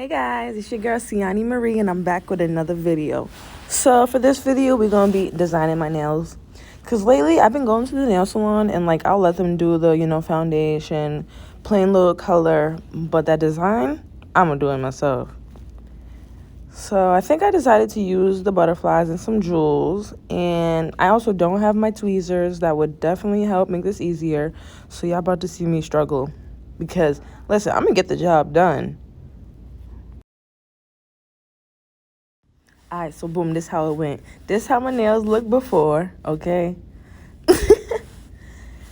Hey guys, it's your girl Siani Marie and I'm back with another video. So for this video, we're going to be designing my nails. Because lately, I've been going to the nail salon and I'll let them do the, foundation, plain little color. But that design, I'm going to do it myself. So I think I decided to use the butterflies and some jewels. And I also don't have my tweezers. That would definitely help make this easier. So y'all about to see me struggle. Because, listen, I'm going to get the job done. Alright, so boom, this how it went. This how my nails looked before, okay?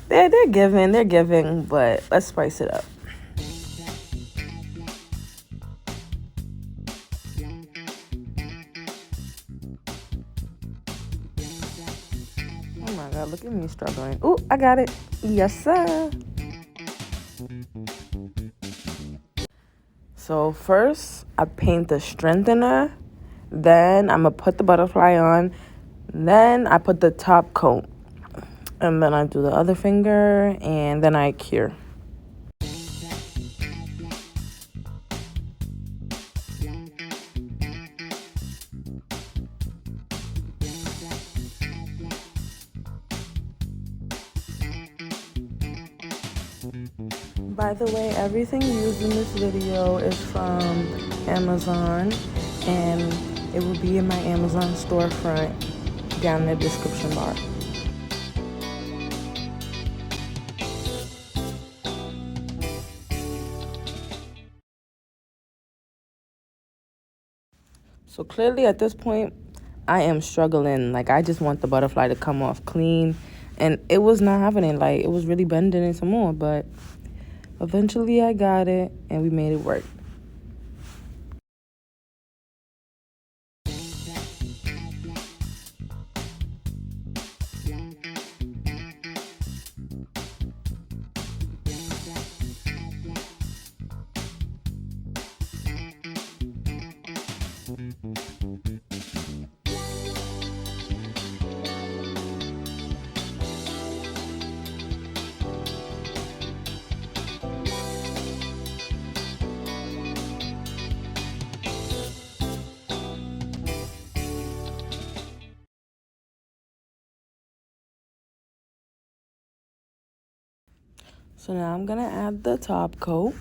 they're giving, but let's spice it up. Oh my god, look at me struggling. Ooh, I got it. Yes, sir. So first, I paint the strengthener. Then I'm going to put the butterfly on. Then I put the top coat. And then I do the other finger. And then I cure. By the way, everything used in this video is from Amazon. And it will be in my Amazon storefront down in the description bar. So clearly at this point, I am struggling. I just want the butterfly to come off clean. And it was not happening. It was really bending it some more. But eventually I got it and we made it work. So now I'm going to add the top coat.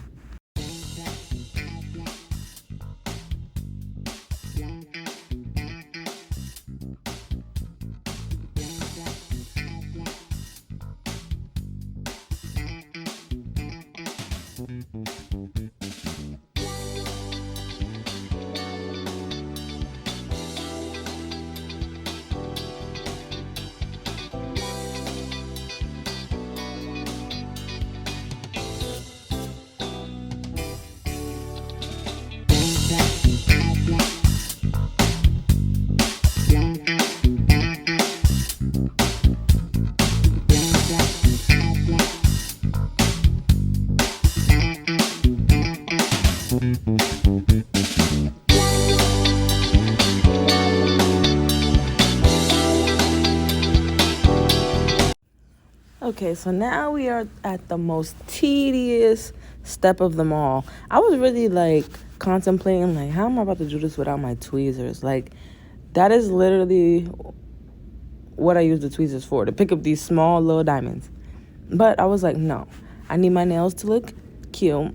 Okay, so now we are at the most tedious step of them all. I was really contemplating how am I about to do this without my tweezers? That is literally what I use the tweezers for, to pick up these small little diamonds. But I was like, no, I need my nails to look cute,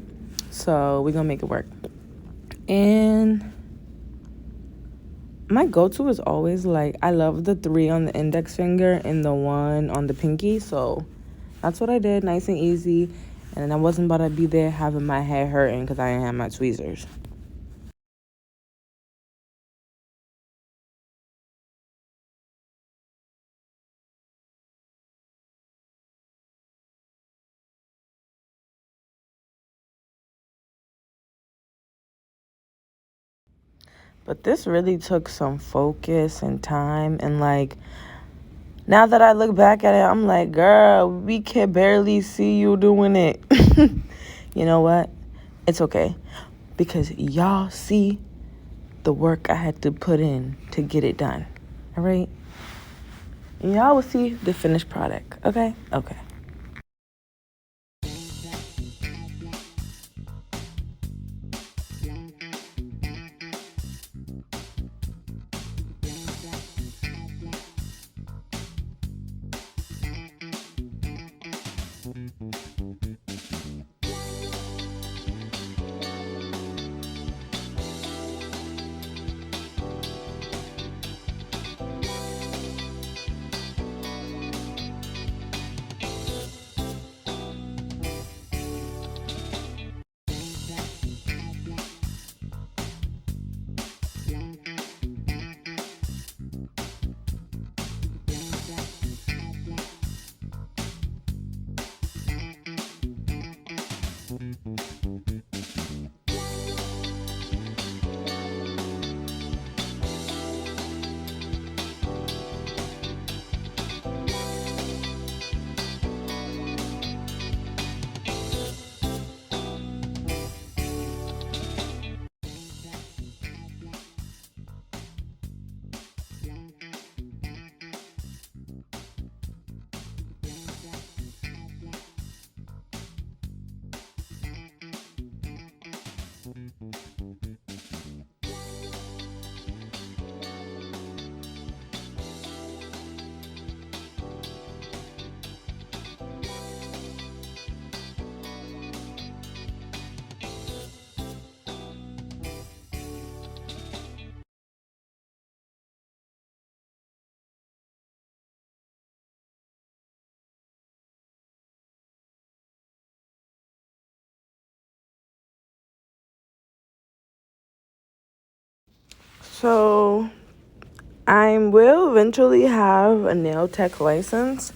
so we're gonna make it work. And my go-to is always I love the 3 on the index finger and the 1 on the pinky. So that's what I did, nice and easy. And then I wasn't about to be there having my hair hurting because I didn't have my tweezers. But this really took some focus and time. And now that I look back at it, I'm like, girl, we can barely see you doing it. You know what? It's okay. Because y'all see the work I had to put in to get it done. All right? And y'all will see the finished product. Okay? Okay. So I will eventually have a nail tech license,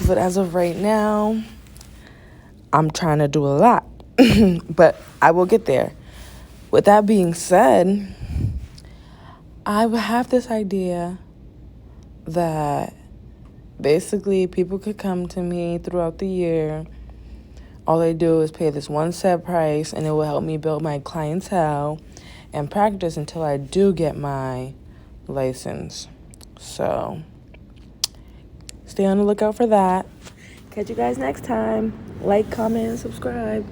but as of right now, I'm trying to do a lot. But I will get there. With that being said, I have this idea that basically people could come to me throughout the year. All they do is pay this one set price, and it will help me build my clientele and practice until I do get my license. So stay on the lookout for that. Catch you guys next time. Like, comment, and subscribe.